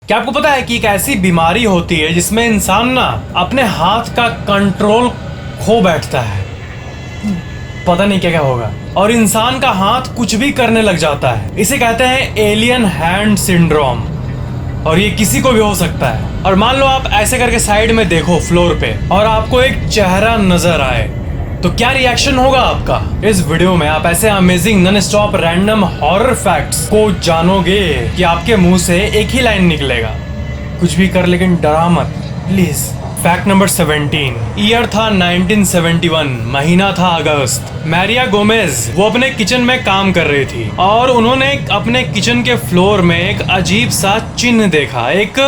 क्या आपको पता है कि एक ऐसी बीमारी होती है जिसमें इंसान ना अपने हाथ का कंट्रोल खो बैठता है, पता नहीं क्या क्या होगा और इंसान का हाथ कुछ भी करने लग जाता है। इसे कहते हैं एलियन हैंड सिंड्रोम और ये किसी को भी हो सकता है। और मान लो आप ऐसे करके साइड में देखो फ्लोर पे और आपको एक चेहरा नजर आए तो क्या रिएक्शन होगा आपका? इस वीडियो में आप ऐसे amazing non stop random horror facts को जानोगे कि आपके मुंह से एक ही लाइन निकलेगा, कुछ भी कर लेकिन डरा मत प्लीज। Fact number 17। ईयर था 1971, महीना था अगस्त। मैरिया गोमेज वो अपने किचन में काम कर रही थी और उन्होंने अपने किचन के फ्लोर में एक अजीब सा चिन्ह देखा, एक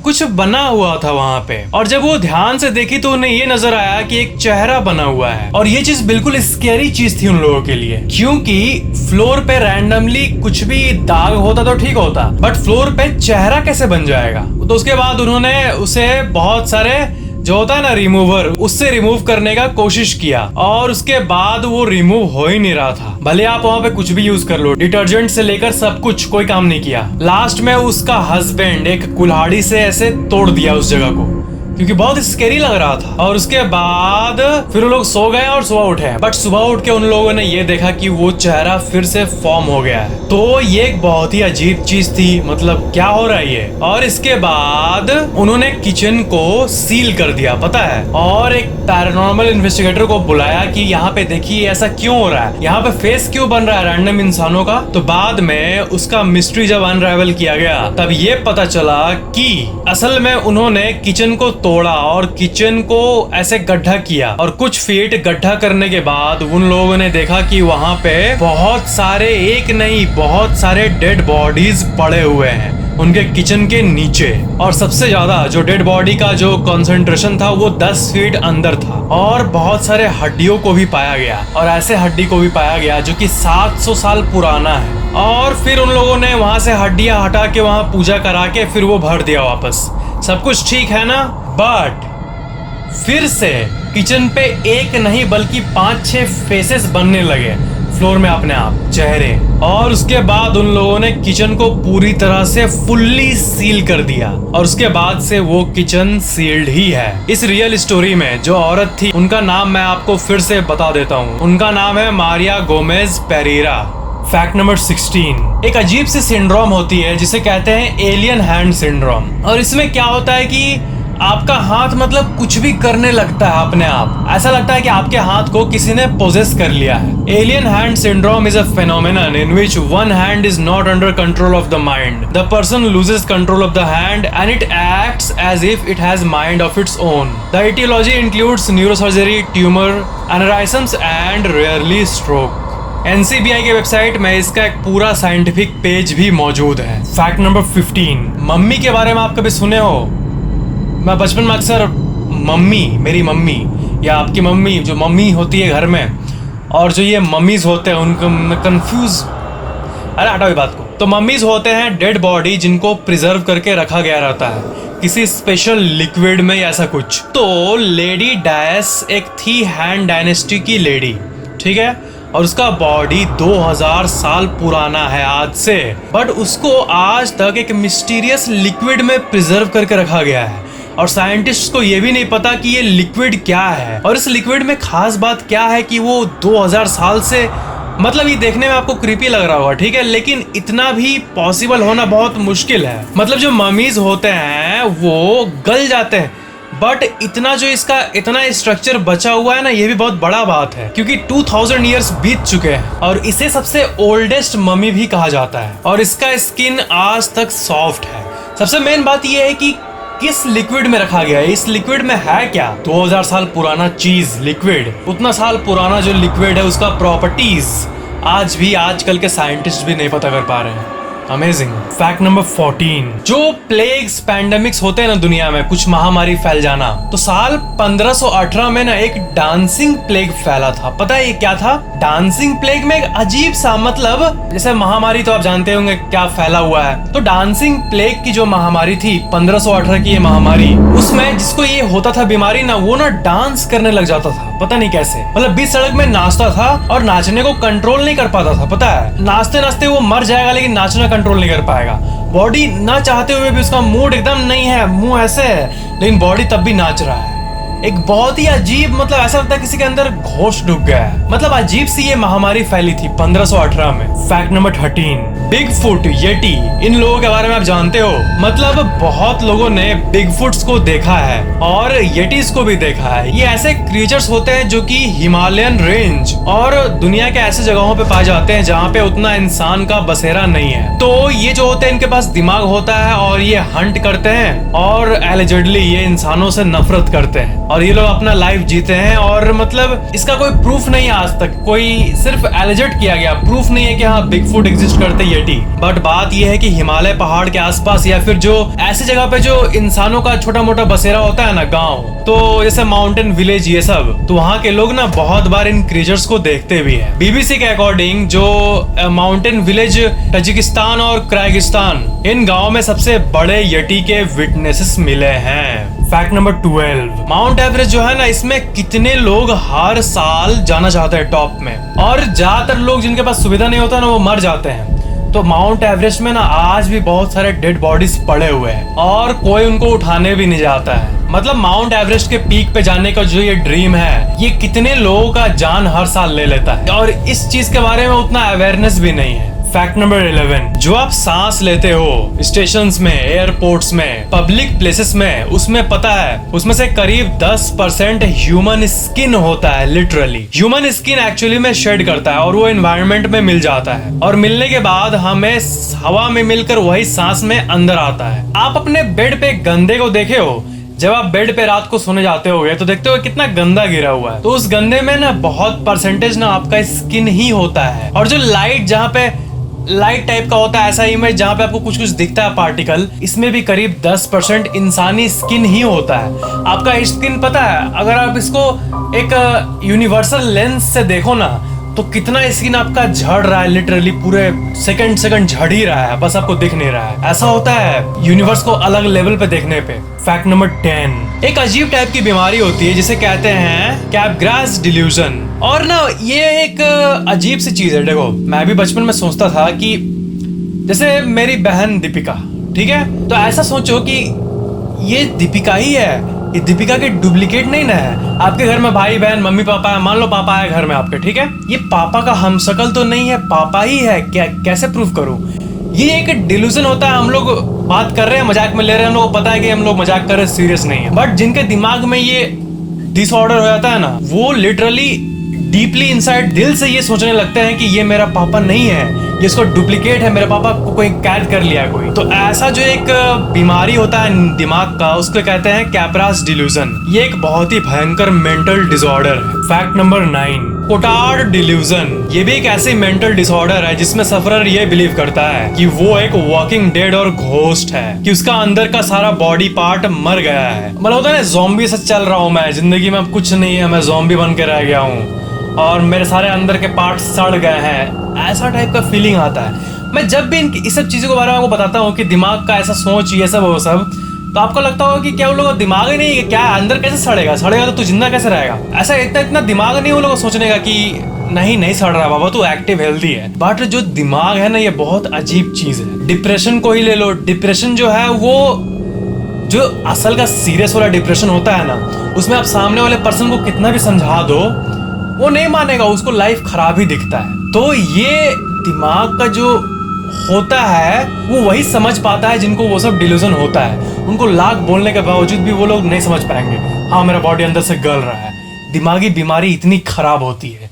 कुछ बना हुआ था वहाँ पे। और जब वो ध्यान से देखी तो उन्हें ये नजर आया कि एक चेहरा बना हुआ है और ये चीज बिल्कुल स्कैरी चीज थी उन लोगों के लिए, क्योंकि फ्लोर पे रैंडमली कुछ भी दाग होता तो ठीक होता, बट फ्लोर पे चेहरा कैसे बन जाएगा? तो उसके बाद उन्होंने उसे बहुत सारे जो होता है ना रिमूवर, उससे रिमूव करने का कोशिश किया और उसके बाद वो रिमूव हो ही नहीं रहा था। भले आप वहाँ पे कुछ भी यूज कर लो, डिटर्जेंट से लेकर सब कुछ, कोई काम नहीं किया। लास्ट में उसका हस्बैंड एक कुल्हाड़ी से ऐसे तोड़ दिया उस जगह को, क्योंकि बहुत स्कैरी लग रहा था। और उसके बाद फिर वो लोग सो गए और सुबह उठे, बट सुबह उठ के उन लोगों ने ये देखा कि वो चेहरा फिर से फॉर्म हो गया है। तो ये एक बहुत ही अजीब चीज थी, मतलब क्या हो रहा है ये। और इसके बाद उन्होंने किचन को सील कर दिया, पता है, और एक पैरानॉर्मल इन्वेस्टिगेटर को बुलाया कि यहाँ पे देखिए ऐसा क्यों हो रहा है, यहाँ पे फेस क्यों बन रहा है रैंडम इंसानों का। तो बाद में उसका मिस्ट्री जब अनराइवल किया गया तब ये पता चला कि असल में उन्होंने किचन को तोड़ा और किचन को ऐसे गड्ढा किया और कुछ फीट गड्ढा करने के बाद उन लोगों ने देखा कि वहां पे बहुत सारे, एक नहीं बहुत सारे डेड बॉडीज पड़े हुए हैं उनके किचन के नीचे। और सबसे ज्यादा जो डेड बॉडी का जो कंसंट्रेशन था वो 10 फीट अंदर था और बहुत सारे हड्डियों को भी पाया गया, और ऐसे हड्डी को भी पाया गया जो कि 700 साल पुराना है। और फिर उन लोगों ने वहां से हड्डियां हटा के वहां पूजा करा के फिर वो भर दिया वापस। सब कुछ ठीक है ना, बट फिर से किचन पे एक नहीं बल्कि 5-6 फेसेस बनने लगे फ्लोर में अपने आप, चेहरे। और उसके बाद उन लोगों ने किचन को पूरी तरह से फुल्ली सील कर दिया और उसके बाद से वो किचन सील्ड ही है। इस रियल स्टोरी में जो औरत थी उनका नाम मैं आपको फिर से बता देता हूँ, उनका नाम है Maria Gomez Pereira. Fact number 16। एक अजीब सी सिंड्रोम होती है जिसे कहते हैं एलियन हैंड सिंड्रोम। और इसमें क्या होता है कि आपका हाथ मतलब कुछ भी करने लगता है अपने आप, ऐसा लगता है कि आपके हाथ को किसी ने पोजेस कर लिया है। Alien hand syndrome is a phenomenon in which one hand is not under control of the mind. The person loses control of the hand and it acts as if it has mind of its own. The etiology includes neurosurgery, tumor, aneurysms and rarely stroke. NCBI के website में इसका एक पूरा scientific page भी मौजूद है। Fact number 15। Mummy के बारे में आप कभी सुने हो? मैं बचपन में अक्सर मम्मी, मेरी मम्मी या आपकी मम्मी, जो मम्मी होती है घर में, और जो ये मम्मीज होते हैं उनको मैं कंफ्यूज, अरे हटाओ ये बात को। तो मम्मीज होते हैं डेड बॉडी जिनको प्रिजर्व करके रखा गया रहता है किसी स्पेशल लिक्विड में या ऐसा कुछ। तो लेडी डायस एक थी हैन डायनेस्टी की लेडी, ठीक है, और उसका बॉडी 2000 साल पुराना है आज से, बट उसको आज तक एक मिस्टीरियस लिक्विड में प्रिजर्व करके रखा गया है और साइंटिस्ट को ये भी नहीं पता कि ये लिक्विड क्या है और इस लिक्विड में खास बात क्या है कि वो 2000 साल से, मतलब ये देखने में आपको क्रीपी लग रहा होगा, ठीक है, लेकिन इतना भी पॉसिबल होना बहुत मुश्किल है। मतलब जो ममीज होते हैं वो गल जाते हैं, बट इतना जो इसका इतना स्ट्रक्चर बचा हुआ है ना, ये भी बहुत बड़ा बात है, क्योंकि 2000 ईयर्स बीत चुके हैं और इसे सबसे ओल्डेस्ट मम्मी भी कहा जाता है और इसका स्किन आज तक सॉफ्ट है। सबसे मेन बात ये है कि किस लिक्विड में रखा गया है, इस लिक्विड में है क्या? 2000 साल पुराना चीज, लिक्विड, उतना साल पुराना जो लिक्विड है उसका प्रॉपर्टीज आज भी आजकल के साइंटिस्ट भी नहीं पता कर पा रहे हैं। अमेजिंग। Fact number 14। जो प्लेग्स, पैंडेमिक्स होते हैं ना दुनिया में, कुछ महामारी फैल जाना, तो साल 1518 में ना एक डांसिंग प्लेग फैला था। पता है ये क्या था? डांसिंग प्लेग में एक अजीब सा, मतलब जैसे महामारी तो आप जानते होंगे क्या फैला हुआ है, तो डांसिंग प्लेग की जो महामारी थी 1518 की ये महामारी, उसमें जिसको ये होता था बीमारी ना, वो ना डांस करने लग जाता था, पता नहीं कैसे, मतलब बीच सड़क में नाचता था और नाचने को कंट्रोल नहीं कर पाता था। पता है नाचते नाचते वो मर जाएगा लेकिन नाचना कंट्रोल नहीं कर पाएगा। बॉडी ना चाहते हुए भी उसका मूड एकदम नहीं है, मुंह ऐसे है लेकिन बॉडी तब भी नाच रहा है। एक बहुत ही अजीब, मतलब ऐसा लगता है किसी के अंदर घोष डूब गया है। मतलब अजीब सी ये महामारी फैली थी 1518 में। फैक्ट नंबर 13, बिगफुट, येटी, इन लोगों के बारे में आप जानते हो? मतलब बहुत लोगों ने बिगफुट्स को देखा है और येटीज को भी देखा है। ये ऐसे क्रिएचर्स होते हैं जो कि हिमालयन रेंज और दुनिया के ऐसे जगहों पे पाए जाते हैं जहाँ पे उतना इंसान का बसेरा नहीं है। तो ये जो होते हैं इनके पास दिमाग होता है और ये हंट करते हैं और एलिजेडली ये इंसानों से नफरत करते हैं और ये लोग अपना लाइफ जीते हैं। और मतलब इसका कोई प्रूफ नहीं है आज तक, कोई सिर्फ एलिजेट किया गया, प्रूफ नहीं है कि हाँ बिगफुट एग्जिस्ट करते येटी। बट बात ये है कि हिमालय पहाड़ के आसपास या फिर जो ऐसी जगह पे जो इंसानों का छोटा मोटा बसेरा होता है ना, गांव, तो जैसे माउंटेन विलेज ये सब, तो वहाँ के लोग ना बहुत बार इन क्रिएचर्स को देखते भी है। बीबीसी के अकॉर्डिंग जो माउंटेन विलेज तजिकिस्तान और किर्गिस्तान, इन गाँव में सबसे बड़े येटी के विटनेसेस मिले हैं। फैक्ट नंबर 12, माउंट एवरेस्ट जो है ना, इसमें कितने लोग हर साल जाना चाहते हैं टॉप में, और ज्यादातर लोग जिनके पास सुविधा नहीं होता ना वो मर जाते हैं। तो माउंट एवरेस्ट में ना आज भी बहुत सारे डेड बॉडीज पड़े हुए हैं और कोई उनको उठाने भी नहीं जाता है। मतलब माउंट एवरेस्ट के पीक पे जाने का जो ये ड्रीम है, ये कितने लोगों का जान हर साल ले लेता है और इस चीज के बारे में उतना अवेयरनेस भी नहीं है। फैक्ट नंबर 11, जो आप सांस लेते हो स्टेशंस में, एयरपोर्ट्स में, पब्लिक प्लेसेस में, उसमें पता है उसमें से करीब 10% ह्यूमन स्किन होता है। लिटरली ह्यूमन स्किन एक्चुअली में शेड करता है और वो एनवायरनमेंट में मिल जाता है और मिलने के बाद हमें हवा में मिलकर वही सांस में अंदर आता है। आप अपने बेड पे गंदे को देखे हो? जब आप बेड पे रात को सोने जाते होगे तो देखते हो कितना गंदा गिरा हुआ है, तो उस गंदे में ना बहुत परसेंटेज ना आपका स्किन ही होता है। और जो लाइट, जहाँ पे लाइट टाइप का होता है ऐसा इमेज जहाँ पे आपको कुछ कुछ दिखता है पार्टिकल, इसमें भी करीब 10% इंसानी स्किन ही होता है। आपका स्किन पता है, अगर आप इसको एक यूनिवर्सल लेंस से देखो ना तो कितना स्किन आपका झड़ रहा है, लिटरली पूरे सेकंड झड़ ही रहा है, बस आपको दिख नहीं रहा है। ऐसा होता है यूनिवर्स को अलग लेवल पे देखने पे। फैक्ट नंबर 10, एक अजीब टाइप की बीमारी होती है जिसे कहते हैं कैपग्रास डिल्यूजन। और ना ये एक अजीब सी चीज है। देखो मैं भी बचपन में सोचता था कि जैसे मेरी बहन दीपिका, ठीक है, तो ऐसा सोचो कि ये दीपिका ही है, ये दीपिका के डुप्लीकेट नहीं ना है। आपके घर में भाई बहन मम्मी पापा है, मान लो पापा है घर में आपके, ठीक है, ये पापा का हमशक्ल तो नहीं है, पापा ही है क्या? कैसे प्रूफ करूं? ये एक डिल्यूजन होता है। हम लोग बात कर रहे हैं, मजाक में ले रहे हैं, हम लोग को पता है कि हम लोग मजाक कर रहे हैं, सीरियस नहीं है। बट जिनके दिमाग में ये डिसऑर्डर हो जाता है ना, वो लिटरली डीपली इनसाइड दिल से ये सोचने लगते हैं कि ये मेरा पापा नहीं है, ये इसको डुप्लीकेट है, मेरे पापा को कोई कैद कर लिया कोई। तो ऐसा जो एक बीमारी होता है दिमाग का, उसको कहते हैं कैपग्रास डिल्यूजन। ये एक बहुत ही भयंकर मेंटल डिसऑर्डर है। Fact number 9, Cotard delusion. ये भी एक ऐसी मेंटल डिसऑर्डर है जिसमें सफरर ये बिलीव करता है कि वो एक वॉकिंग डेड और घोस्ट है, कि उसका अंदर का सारा बॉडी पार्ट मर गया है। मतलब होता है ना, ज़ॉम्बी से चल रहा हूँ मैं, जिंदगी में अब कुछ नहीं है, मैं ज़ॉम्बी बन के रह गया हूँ और मेरे सारे अंदर के पार्ट सड़ गए हैं, ऐसा टाइप का फीलिंग आता है। मैं जब भी इस सब चीजों के बारे में आपको बताता हूँ कि दिमाग का ऐसा सोच, ये सब वो सब, तो आपको लगता होगा कि क्या वो लोग का दिमाग ही नहीं है क्या? अंदर कैसे सड़ेगा तो तू जिंदा कैसे रहेगा? ऐसा इतना दिमाग नहीं वो लोग सोचने का कि नहीं सड़ रहा बाबा, तू एक्टिव हेल्दी है। बट जो दिमाग है ना, ये बहुत अजीब चीज है। डिप्रेशन को ही ले लो, डिप्रेशन जो है वो जो असल का सीरियस वाला डिप्रेशन होता है ना, उसमें आप सामने वाले पर्सन को कितना भी समझा दो वो नहीं मानेगा, उसको लाइफ खराब ही दिखता है। तो ये दिमाग का जो होता है वो वही समझ पाता है जिनको वो सब डिल्यूजन होता है। उनको लाख बोलने के बावजूद भी वो लोग नहीं समझ पाएंगे, हाँ मेरा बॉडी अंदर से गल रहा है। दिमागी बीमारी इतनी खराब होती है,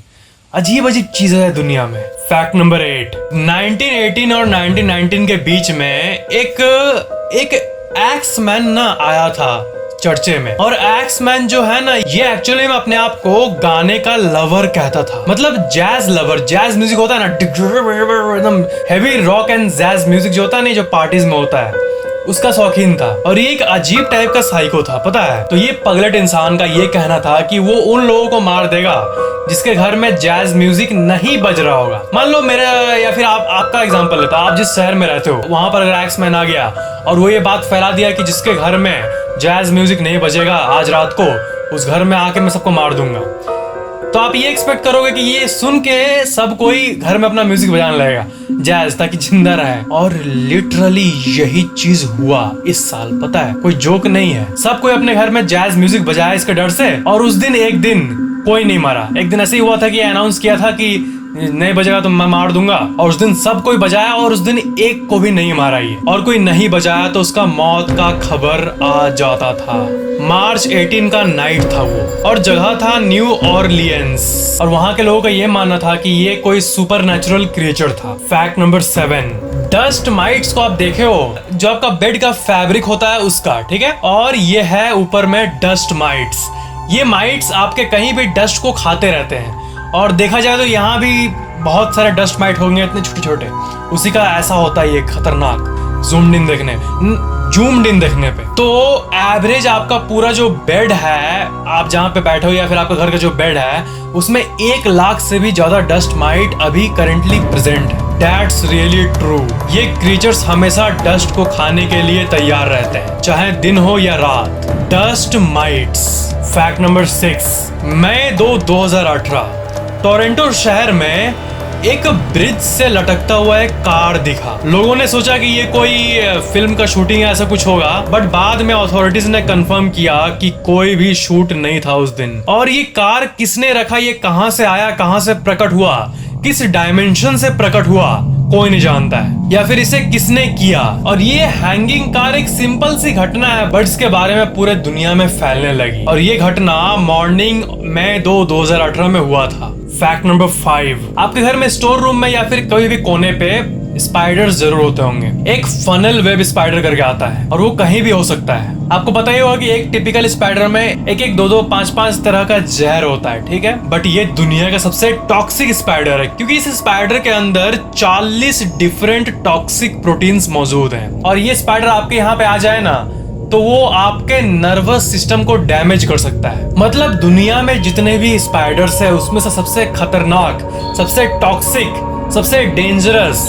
अजीब अजीब चीजें है दुनिया में। फैक्ट नंबर 8, 1918 और 1919 के बीच में एक एक्समैन ना आया था चर्चे में। और एक्समैन जो है ना, ये एक्चुअली में अपने आप को गाने का लवर कहता था। मतलब जैज लवर, जैज म्यूजिक होता है ना, एकदम heavy rock and jazz music जो होता है ना, जो पार्टीज में होता है, उसका शौकीन था। और ये एक अजीब टाइप का साइको था, पता है। तो ये पगलेट इंसान का ये कहना था कि वो उन लोगों को मार देगा जिसके घर में जैज म्यूजिक नहीं बज रहा होगा। मान लो मेरा या फिर आपका एग्जांपल लेता, आप जिस शहर में रहते हो वहां पर अगर एक्समैन आ गया और वो ये बात फैला दिया कि जिसके घर में जैज म्यूजिक नहीं बजेगा आज रात को, उस घर में आके मैं सबको मार दूंगा, तो आप ये एक्सपेक्ट करोगे कि ये सुन के सब कोई घर में अपना म्यूजिक बजाने लगेगा जैज, ताकि जिंदा रहे। और लिटरली यही चीज हुआ इस साल, पता है, कोई जोक नहीं है। सब कोई अपने घर में जैज म्यूजिक बजाया इसके डर से, और उस दिन एक दिन कोई नहीं मरा। एक दिन ऐसे ही हुआ था कि अनाउंस किया था कि नहीं बजेगा तो मैं मार दूंगा, और उस दिन सब कोई बजाया और उस दिन एक को भी नहीं मारा ये, और कोई नहीं बजाया तो उसका मौत का खबर आ जाता था। मार्च 18 का नाइट था वो, और जगह था न्यू ऑरलियंस, और वहां के लोगों का ये मानना था कि ये कोई सुपर नेचुरल क्रिएचर था। फैक्ट नंबर 7, डस्ट माइट्स को आप देखे हो, जो आपका बेड का फैब्रिक होता है उसका, ठीक है, और ये है ऊपर में डस्ट माइट्स। ये माइट्स आपके कहीं भी डस्ट को खाते रहते हैं, और देखा जाए तो यहाँ भी बहुत सारे डस्ट माइट होंगे, इतने छोटे छोटे। उसी का ऐसा होता है ये खतरनाक जूम्ड इन देखने पे। तो एवरेज आपका पूरा जो बेड है, आप जहाँ पे बैठे हो या फिर आपका घर का जो बेड है, उसमें 1 लाख से भी ज्यादा डस्ट माइट अभी करेंटली प्रेजेंट है। That's really true। ये क्रीचर्स हमेशा डस्ट को खाने के लिए तैयार रहते हैं, चाहे दिन हो या रात। Dust mites. फैक्ट नंबर 6, मई 2018 टोरंटो शहर में एक ब्रिज से लटकता हुआ एक कार दिखा। लोगों ने सोचा कि ये कोई फिल्म का शूटिंग ऐसा कुछ होगा, बट बाद में अथॉरिटीज ने कंफर्म किया कि कोई भी शूट नहीं था उस दिन। और ये कार किसने रखा, ये कहां से आया, कहां से प्रकट हुआ, किस डायमेंशन से प्रकट हुआ, कोई नहीं जानता है, या फिर इसे किसने किया। और ये हैंगिंग कार एक सिंपल सी घटना है, बट इसके बारे में पूरे दुनिया में फैलने लगी। और ये घटना मॉर्निंग मई 2018 में हुआ था। फैक्ट नंबर 5, आपके घर में स्टोर रूम में या फिर कभी भी कोने पे स्पाइडर्स जरूर होते होंगे। एक फनल वेब स्पाइडर करके आता है, और वो कहीं भी हो सकता है। आपको पता ही होगा कि एक टिपिकल स्पाइडर में एक 2-2, 5-5 तरह का जहर होता है, ठीक है, बट ये दुनिया का सबसे टॉक्सिक स्पाइडर है, क्योंकि इस स्पाइडर के अंदर 40 डिफरेंट टॉक्सिक प्रोटीन्स मौजूद हैं। और ये स्पाइडर आपके यहाँ पे आ जाए ना, तो वो आपके नर्वस सिस्टम को डैमेज कर सकता है। मतलब दुनिया में जितने भी स्पाइडर्स है उसमें से सबसे खतरनाक, सबसे टॉक्सिक, सबसे डेंजरस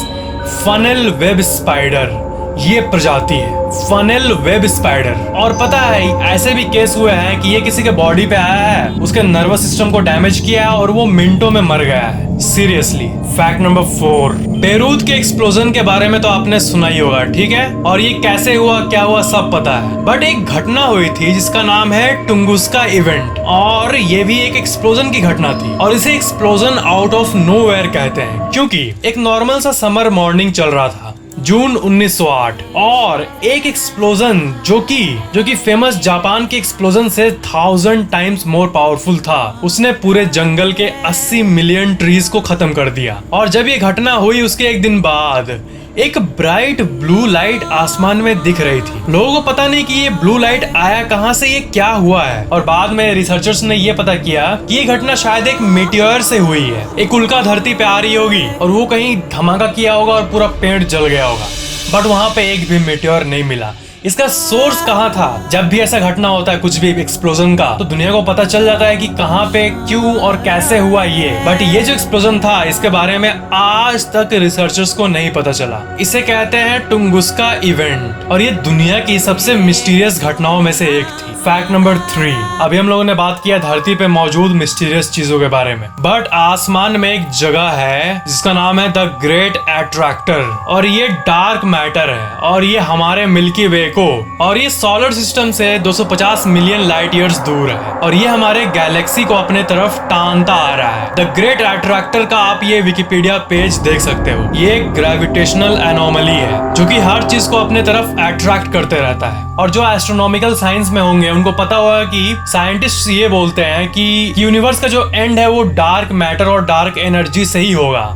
फनल वेब स्पाइडर ये प्रजाति है, फनल वेब स्पाइडर। और पता है ऐसे भी केस हुए हैं कि ये किसी के बॉडी पे आया है, उसके नर्वस सिस्टम को डैमेज किया है और वो मिनटों में मर गया है, सीरियसली। फैक्ट नंबर 4, बेरूत के एक्सप्लोजन के बारे में तो आपने सुना ही होगा, ठीक है, और ये कैसे हुआ, क्या हुआ, सब पता है। बट एक घटना हुई थी जिसका नाम है टुंगुस्का इवेंट, और ये भी एक एक्सप्लोजन की घटना थी। और इसे एक्सप्लोजन आउट ऑफ नोवेयर कहते हैं, क्योंकि एक नॉर्मल सा समर मॉर्निंग चल रहा था, जून 1908, और एक एक्सप्लोजन जो कि फेमस जापान के एक्सप्लोजन से 1000 टाइम्स मोर पावरफुल था, उसने पूरे जंगल के 80 मिलियन ट्रीज को खत्म कर दिया। और जब ये घटना हुई उसके एक दिन बाद एक ब्राइट ब्लू लाइट आसमान में दिख रही थी। लोगों को पता नहीं कि ये ब्लू लाइट आया कहां से, ये क्या हुआ है। और बाद में रिसर्चर्स ने ये पता किया कि ये घटना शायद एक मीटियोर से हुई है। एक उल्का धरती पे आ रही होगी और वो कहीं धमाका किया होगा और पूरा पेड़ जल गया होगा, बट वहां पे एक भी मीटियोर नहीं मिला। इसका सोर्स कहाँ था? जब भी ऐसा घटना होता है कुछ भी एक्सप्लोजन का, तो दुनिया को पता चल जाता है कि कहाँ पे, क्यों और कैसे हुआ ये। बट ये जो एक्सप्लोजन था इसके बारे में आज तक रिसर्चर्स को नहीं पता चला। इसे कहते हैं टुंगुस्का इवेंट, और ये दुनिया की सबसे मिस्टीरियस घटनाओं में से एक थी। फैक्ट नंबर 3, अभी हम लोगों ने बात किया धरती पे मौजूद मिस्टीरियस चीजों के बारे में, बट आसमान में एक जगह है जिसका नाम है द ग्रेट अट्रैक्टर, और ये डार्क मैटर है, और ये हमारे मिल्की वे को, और ये सोलर सिस्टम से 250 मिलियन लाइट ईयर्स दूर है, और ये हमारे गैलेक्सी को अपने तरफ टानता आ रहा है। द ग्रेट अट्रैक्टर का आप ये विकिपीडिया पेज देख सकते हो। ये एक ग्रेविटेशनल एनोमली है जो कि हर चीज को अपने तरफ अट्रैक्ट करते रहता है। और जो एस्ट्रोनॉमिकल साइंस में होंगे उनको पता होगा कि साइंटिस्ट ये बोलते हैं कि यूनिवर्स का जो एंड है वो डार्क मैटर और डार्क एनर्जी से ही होगा।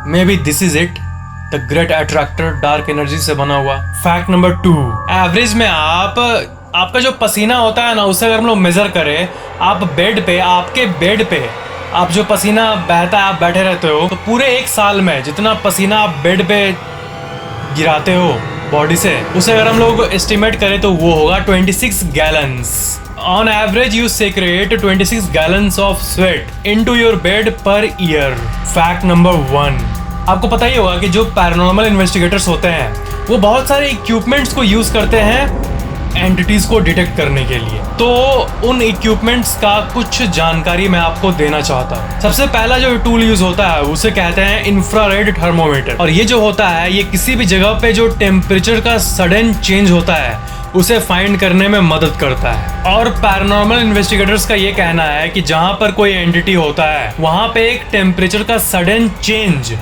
May be this is it, the great attractor dark energy से बना हुआ। फैक्ट नंबर 2, एवरेज में आपका जो पसीना होता है ना, उससे अगर हम लोग मेजर करें, आप बेड पे, आपके बेड पे आप जो पसीना बहता है, आप बैठे रहते हो, तो पूरे एक साल में जितना पसीना आप बेड पे गिराते हो बॉडी से, उसे अगर हम लोग एस्टिमेट करें तो वो होगा 26 gallons. On average, you secrete 26 gallons of sweat into your bed per year. Fact number 1, आपको पता ही होगा कि जो पैरानॉर्मल इन्वेस्टिगेटर्स होते हैं वो बहुत सारे इक्विपमेंट्स को यूज करते हैं एंटिटीज को डिटेक्ट करने के लिए। तो उन इक्विपमेंट्स का कुछ जानकारी मैं आपको देना चाहता हूँ। सबसे पहला जो टूल यूज होता है उसे कहते हैं इंफ्रारेड थर्मोमीटर। और ये जो होता है ये किसी भी जगह पे जो टेम्परेचर का सडन चेंज होता है उसे फाइंड करने में मदद करता है। और पैरानॉर्मल इन्वेस्टिगेटर्स का ये कहना है कि जहां पर कोई एंटिटी होता है वहां पे एक टेम्परेचर का सडन चेंज,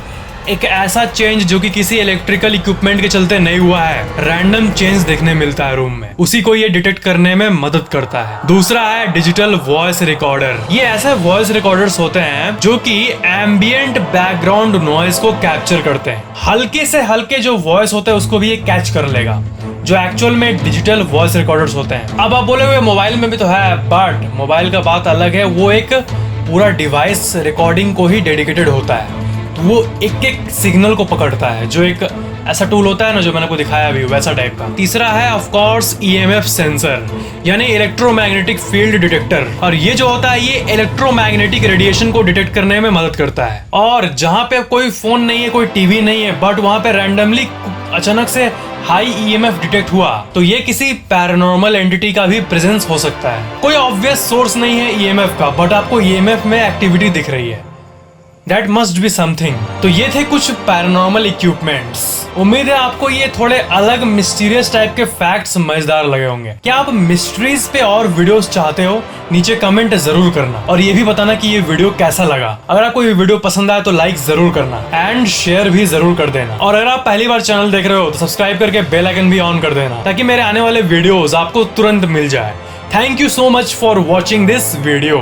एक ऐसा चेंज जो कि किसी इलेक्ट्रिकल इक्विपमेंट के चलते नहीं हुआ है, रैंडम चेंज देखने मिलता है रूम में, उसी को ये डिटेक्ट करने में मदद करता है। दूसरा है डिजिटल वॉइस रिकॉर्डर। ये ऐसे वॉइस रिकॉर्डर्स होते हैं जो कि एम्बिएंट बैकग्राउंड नॉइज को कैप्चर करते हैं। हल्के से हल्के जो वॉइस होते हैं उसको भी ये कैच कर लेगा, जो एक्चुअल में डिजिटल वॉइस रिकॉर्डर्स होते हैं। अब आप बोले हुए मोबाइल में भी तो है, बट मोबाइल का बात अलग है, वो एक पूरा डिवाइस रिकॉर्डिंग को ही डेडिकेटेड होता है। तो वो एक एक सिग्नल को पकड़ता है, जो एक ऐसा टूल होता है ना जो मैंने को दिखाया अभी, वैसा टाइप का। तीसरा है ऑफ कोर्स ईएमएफ सेंसर, यानी इलेक्ट्रोमैग्नेटिक फील्ड डिटेक्टर। और ये जो होता है ये इलेक्ट्रोमैग्नेटिक रेडिएशन को डिटेक्ट करने में मदद करता है। और जहाँ पे कोई फोन नहीं है, कोई टीवी नहीं है, बट वहां पे रैंडमली अचानक से हाई ईएमएफ डिटेक्ट हुआ, तो ये किसी पैरानॉर्मल एंटिटी का भी प्रेजेंस हो सकता है। कोई ऑब्वियस सोर्स नहीं है ईएमएफ का, बट आपको ईएमएफ में एक्टिविटी दिख रही है, दैट मस्ट बी समथिंग। तो ये थे कुछ पैरानॉर्मल इक्विपमेंट्स। उम्मीद है आपको ये थोड़े अलग मिस्टीरियस टाइप के फैक्ट्स मजेदार लगे होंगे। क्या आप मिस्ट्रीज पे और वीडियोस चाहते हो? नीचे कमेंट जरूर करना और ये भी बताना कि ये वीडियो कैसा लगा। अगर आपको ये वीडियो पसंद आए तो लाइक जरूर करना एंड शेयर भी जरूर कर देना। और अगर आप पहली बार चैनल देख रहे हो तो सब्सक्राइब करके बेल आइकन भी ऑन कर देना, ताकि मेरे आने वाले वीडियोस आपको तुरंत मिल जाए। Thank you so much for watching this video.